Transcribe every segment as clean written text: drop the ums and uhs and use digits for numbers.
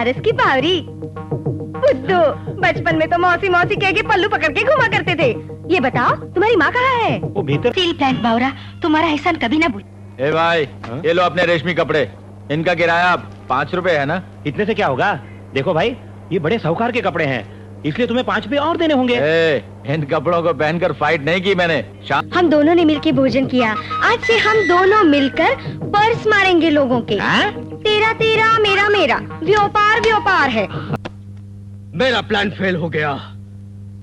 बनारस की बावरी। बुद्धू, बचपन में तो मौसी मौसी कह के पल्लू पकड़ के घुमा करते थे। ये बताओ तुम्हारी माँ कहाँ है? वो भीतर। स्टील प्लांट बावरा, तुम्हारा एहसान कभी ना भूल। ए भाई, ये लो अपने रेशमी कपड़े। इनका किराया 5 रुपए है ना? इतने से क्या होगा? देखो भाई, ये बड़े साहूकार के कपड़े हैं, इसलिए तुम्हें 5 रुपए और देने होंगे। इन कपड़ों को पहनकर फाइट नहीं की मैंने। हम दोनों ने मिलके भोजन किया। आज से हम दोनों मिलकर पर्स मारेंगे लोगों के। तेरा तेरा, मेरा मेरा, व्यापार व्यापार है। मेरा प्लान फेल हो गया।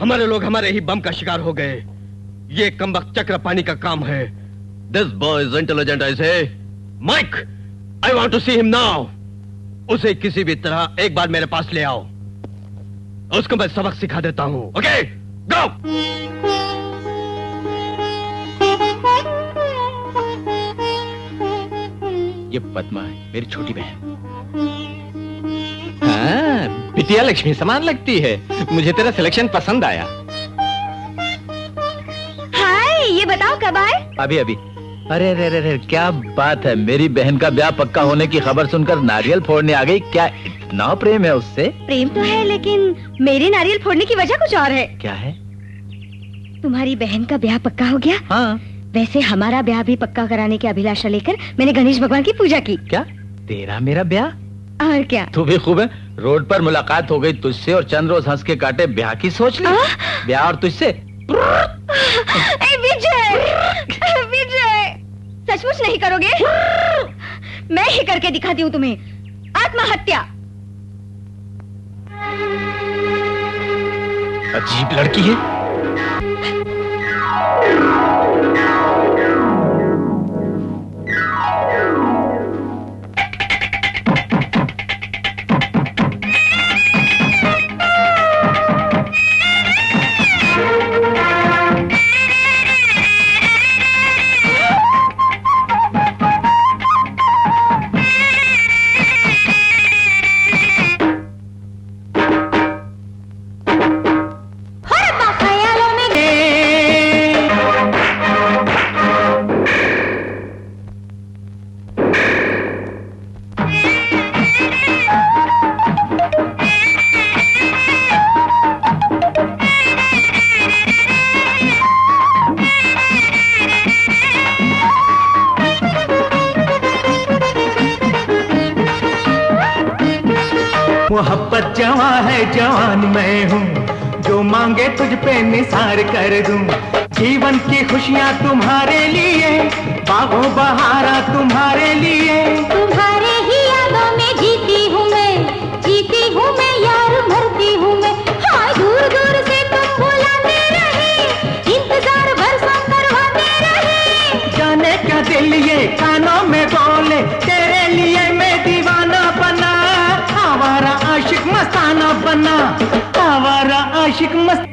हमारे लोग हमारे ही बम का शिकार हो गए। ये कमबख्त चक्र पानी का काम है। This boy is intelligent, I say. Mike, I want to see him now. उसे किसी भी तरह एक बार मेरे पास ले आओ। उसको मैं सबक सिखा देता हूँ। ओके, गो। ये पद्मा है, मेरी छोटी बहन। हाँ, बिटिया लक्ष्मी समान लगती है। मुझे तेरा सिलेक्शन पसंद आया। हाय, ये बताओ कब आए? अभी अभी। अरे रे रे रे, क्या बात है, मेरी बहन का ब्याह पक्का होने की खबर सुनकर नारियल फोड़ने आ गई। क्या इतना प्रेम है उससे? प्रेम तो है, लेकिन मेरे नारियल फोड़ने की वजह कुछ और है। क्या है? तुम्हारी बहन का ब्याह पक्का हो गया। हाँ। वैसे हमारा ब्याह भी पक्का कराने की अभिलाषा लेकर मैंने गणेश भगवान की पूजा की। क्या तेरा मेरा ब्याह? और क्या? तू भी खूब है। रोड पर मुलाकात हो गई तुझसे और चंद रोज हंस के काटे, ब्याह की सोच ली। ब्याह और तुझसे? विजय, विजय, सचमुच नहीं करोगे? मैं ही करके दिखाती हूँ तुम्हें। आत्महत्या। अजीब लड़की है। मोहब्बत जवां है, जवान मैं हूँ, जो मांगे तुझ पे निसार कर दूं। जीवन की खुशियाँ तुम्हारे लिए, बागों बहारा तुम्हारे लिए। तुम्हारे ही यादों में जीती हूँ मैं यार, मरती हूँ मैं। हाँ, दूर दूर से तुम बुलाते रहे, इंतजार बरसों करवाते रहे। जाने क्या दिल ये कानों में बोले, तेरे लिए मैं दीवाना बना। आवारा आशिक मस्ताना बना, आवारा आशिक मस्त।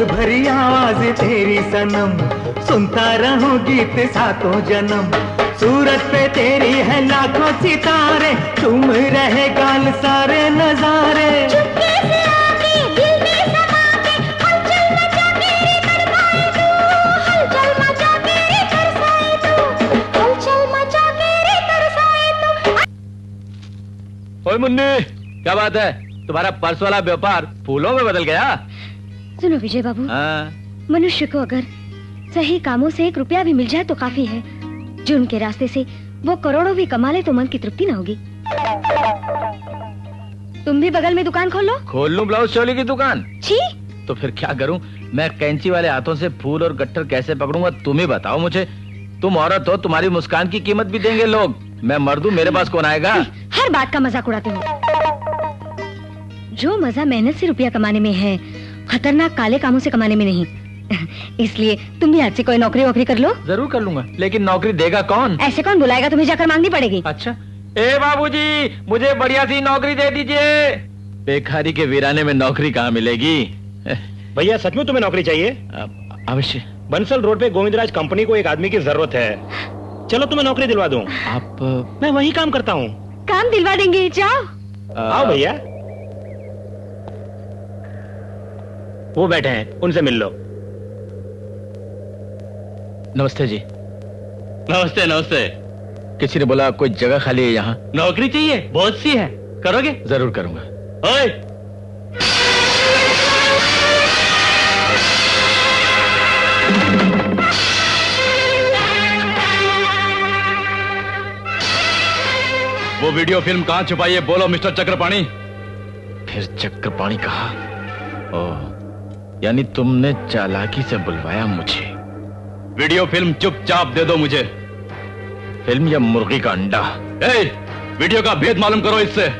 भरी आवाज तेरी सनम, सुनता रहूं गीत सातों जन्म। सूरत पे तेरी है लाखों सितारे, तुम रहे गाल सारे नजारे। चुपके से आके दिल में समा के, हलचल मचा के रे तरसाए तू, हलचल मचा के रे तरसाए तू, हलचल मचा के रे तरसाए तू। ओए मुन्नी, क्या बात है, तुम्हारा पर्स वाला व्यापार फूलों में बदल गया? सुनो विजय बाबू, मनुष्य को अगर सही कामों से 1 रुपया भी मिल जाए तो काफी है। जो उनके रास्ते से वो करोड़ों भी कमा ले तो मन की तृप्ति ना होगी। तुम भी बगल में दुकान खोल लो। खोल लूं ब्लाउज चोली की दुकान? छी, तो फिर क्या करूं? मैं कैंची वाले हाथों से फूल और गट्ठर कैसे पकड़ूंगा, तुम ही बताओ मुझे। तुम औरत हो, तुम्हारी मुस्कान की कीमत भी देंगे लोग। मैं मर्द हूं, मेरे पास कौन आएगा? हर बात का मजाक उड़ाते हो। जो मजा मेहनत से रुपया कमाने में है, खतरनाक काले कामों से कमाने में नहीं। इसलिए तुम भी आज से कोई नौकरी वोकरी कर लो। जरूर कर लूंगा, लेकिन नौकरी देगा कौन? ऐसे कौन बुलाएगा, तुम्हें जाकर मांगनी पड़ेगी। अच्छा, ए बाबूजी, मुझे बढ़िया सी नौकरी दे दीजिए। बेकारी के वीराने में नौकरी कहाँ मिलेगी? भैया सच में तुम्हें नौकरी चाहिए? अवश्य। बंसल रोड पे गोविंदराज कंपनी को एक आदमी की जरूरत है। चलो तुम्हें नौकरी दिलवा दूं। आप? मैं वही काम करता हूँ। काम दिलवा देंगे, जाओ। आओ भैया, वो बैठे हैं, उनसे मिल लो। नमस्ते जी। नमस्ते नमस्ते। किसी ने बोला कोई जगह खाली है यहाँ? नौकरी चाहिए? बहुत सी है, करोगे? जरूर करूंगा। ओए, वो वीडियो फिल्म कहाँ छुपाई है? बोलो मिस्टर चक्रपाणी। फिर चक्रपाणी कहा? ओह, यानी तुमने चालाकी से बुलवाया मुझे। वीडियो फिल्म चुपचाप दे दो मुझे। फिल्म या मुर्गी का अंडा? ए, वीडियो का भेद मालूम करो इससे।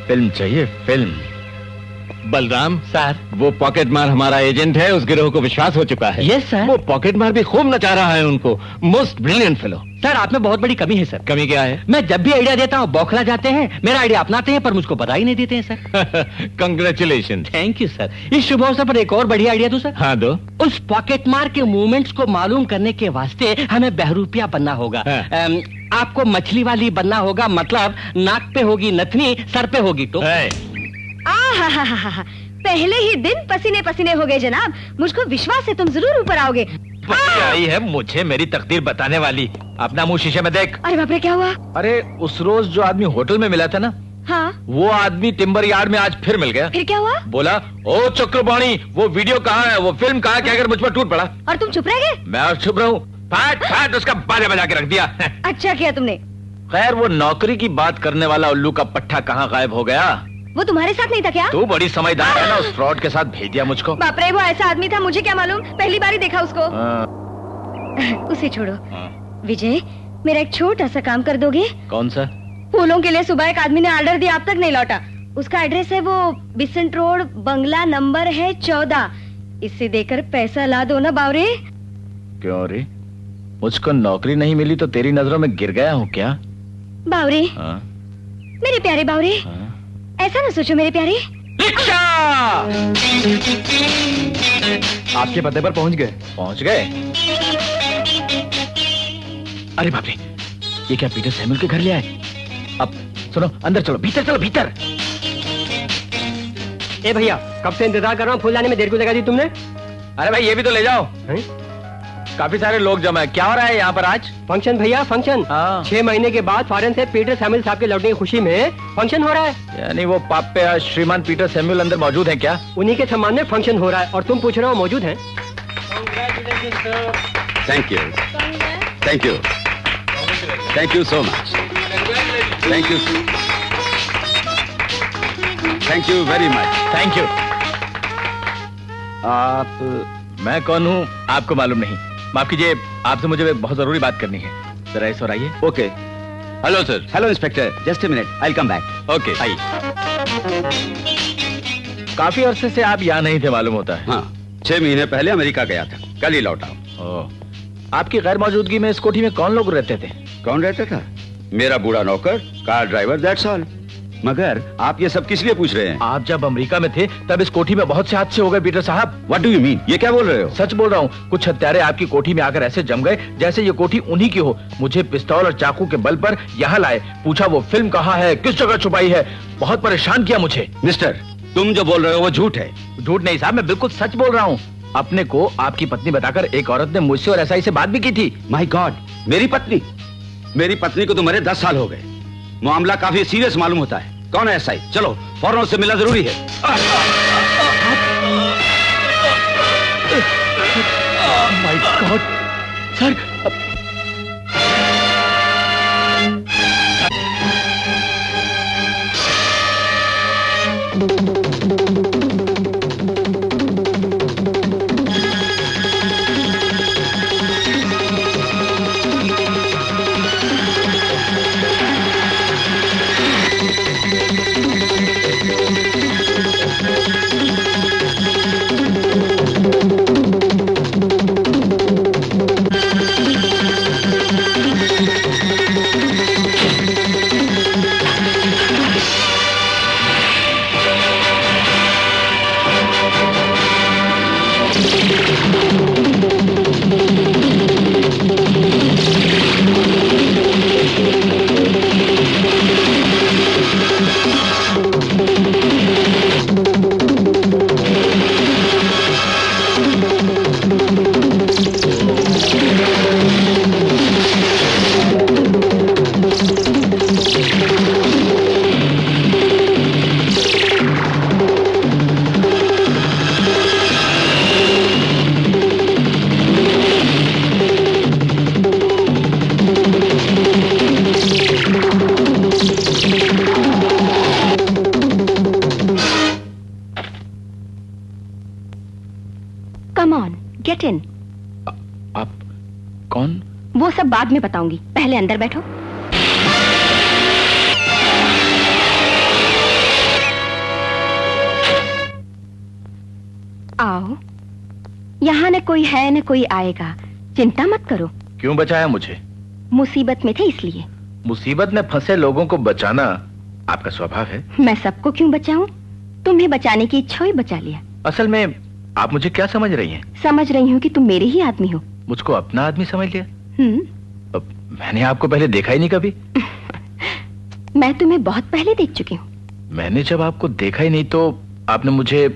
फिल्म चाहिए, फिल्म। बलराम सर। वो पॉकेट मार हमारा एजेंट है, उस गिरोह को विश्वास हो चुका है। Yes sir. वो पॉकेट मार भी खूब नचा रहा है उनको। Most brilliant fellow. सर आप में बहुत बड़ी कमी है सर। कमी क्या है? मैं जब भी आइडिया देता हूँ बौखला जाते हैं, मेरा आइडिया अपनाते हैं पर मुझको बता ही नहीं देते हैं sir. Congratulation. Thank you sir. इस शुभ अवसर पर एक और बढ़िया आइडिया दूं सर। हाँ दो। उस पॉकेट मार के मूवमेंट्स को मालूम करने के वास्ते हमें बहरूपिया बनना होगा। हाँ। आपको मछली वाली बनना होगा, मतलब नाक पे होगी नथनी, सर पे होगी तो। आहा, पहले ही दिन पसीने पसीने हो गए जनाब। मुझको विश्वास है तुम जरूर ऊपर आओगे। आई है मुझे मेरी तकदीर बताने वाली। अपना मुंह शीशे में देख। अरे बाप रे, क्या हुआ? अरे उस रोज जो आदमी होटल में मिला था ना, हाँ, वो आदमी टिम्बर यार्ड में आज फिर मिल गया। फिर क्या हुआ? बोला, ओ चक्रपाणी, वो वीडियो कहाँ है, वो फिल्म कहाँ है, क्या कर मुझ पर टूट पड़ा। और तुम चुप रह गए? मैं और चुप रहूं? फाट फाट उसका बाजा बजा के रख दिया। अच्छा किया तुमने। खैर वो नौकरी की बात करने वाला उल्लू का पट्टा कहाँ गायब हो गया? वो तुम्हारे साथ नहीं था क्या? तू बड़ी समझदार है ना, उस फ्रॉड के साथ भेज दिया मुझको। बाप रे, वो ऐसा आदमी था, मुझे क्या मालूम, पहली बार ही देखा उसको। उसे छोड़ो। विजय, मेरा एक छोटा सा काम कर दोगे? कौन सा? फूलों के लिए सुबह एक आदमी ने ऑर्डर दिया, अब तक नहीं लौटा। उसका एड्रेस है वो बिसेंट रोड, बंगला नंबर है 14। इससे देकर पैसा ला दो ना बावरे। क्यों रे, मुझको नौकरी नहीं मिली तो तेरी नजरों में गिर गया हूँ क्या? बावरे, मेरे प्यारे बावरे, ऐसा ना सोचो मेरे प्यारे। रिक्शा! आपके पते पर पहुंच गए। पहुंच गए? अरे बाप रे, ये क्या पीटर सैमुअल के घर ले आए? अब सुनो, अंदर चलो, भीतर चलो, भीतर। ए भैया, कब से इंतजार कर रहा हूँ, फूल लाने में देर क्यों लगा दी तुमने? अरे भाई ये भी तो ले जाओ। काफी सारे लोग जमा है, क्या हो रहा है यहाँ पर आज? फंक्शन भैया, फंक्शन। 6 महीने के बाद फॉरेन से पीटर सैमुअल साहब के लौटने की खुशी में फंक्शन हो रहा है। यानी वो पापे श्रीमान पीटर सैमुअल अंदर मौजूद हैं क्या? उन्हीं के सम्मान में फंक्शन हो रहा है और तुम पूछ रहे हो मौजूद हैं? Thank you, thank you, thank you so much, thank you, thank you very much. Thank you. आप, मैं कौन हूँ आपको मालूम नहीं? माफ कीजिए, आपसे मुझे एक बहुत जरूरी बात करनी है, जरा इस ओर आइए। Okay. Hello sir. Hello inspector, just a minute, I will come back. Okay आइए। काफी अरसे से आप यहाँ नहीं थे मालूम होता है। हाँ, 6 महीने पहले अमेरिका गया था, कल ही लौटा हूँ। आपकी गैर मौजूदगी में इस कोठी में कौन लोग रहते थे? कौन रहता था? मेरा बूढ़ा नौकर, कार ड्राइवर, दैट्स ऑल। मगर आप ये सब किस लिए पूछ रहे हैं? आप जब अमेरिका में थे तब इस कोठी में बहुत से हादसे हो गए पीटर साहब। What do you mean? ये क्या बोल रहे हो? सच बोल रहा हूँ, कुछ हत्यारे आपकी कोठी में आकर ऐसे जम गए जैसे ये कोठी उन्हीं की हो। मुझे पिस्तौल और चाकू के बल पर यहाँ लाए, पूछा वो फिल्म कहाँ है, किस जगह छुपाई है, बहुत परेशान किया मुझे। मिस्टर, तुम जो बोल रहे हो वो झूठ है। झूठ नहीं साहब, मैं बिल्कुल सच बोल रहा हूँ। अपने को आपकी पत्नी बताकर एक औरत ने मुझसे और एसआई से बात भी की थी। माय गॉड, मेरी पत्नी? मेरी पत्नी को तो मरे 10 साल हो गए। मामला काफी सीरियस मालूम होता है। कौन है एसआई? चलो फौरन उससे मिलना जरूरी है। माय गॉड सर, आप कौन? वो सब बाद में बताऊंगी, पहले अंदर बैठो। आओ, यहाँ न कोई है न कोई आएगा, चिंता मत करो। क्यों बचाया मुझे? मुसीबत में थे इसलिए। मुसीबत में फंसे लोगों को बचाना आपका स्वभाव है। मैं सबको क्यों बचाऊं? तुम्हें बचाने की इच्छा ही बचा लिया। असल में आप मुझे क्या समझ रही हैं? समझ रही हूँ कि तुम मेरे ही आदमी हो। मुझको अपना आदमी समझ लिया? अब मैंने आपको पहले देखा ही नहीं कभी। मैं तुम्हें बहुत पहले देख चुकी हूँ। मैंने जब आपको देखा ही नहीं तो आपने मुझे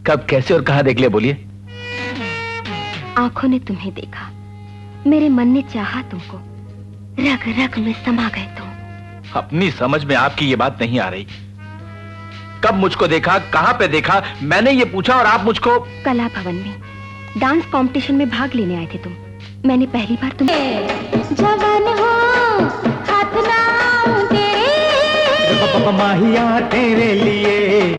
कब, कैसे और कहाँ देख लिया बोलिए? आंखों ने तुम्हें देखा, मेरे मन ने चाहा तुमको, रग रग में समा गए तुम। अपनी समझ में आपकी ये बात नहीं आ रही। कब मुझको देखा, कहाँ पे देखा, मैंने ये पूछा और आप मुझको। कला भवन में डांस कंपटीशन में भाग लेने आए थे तुम। मैंने पहली बार तुम जवान हो हाथ ना तेरे माहिया तेरे लिए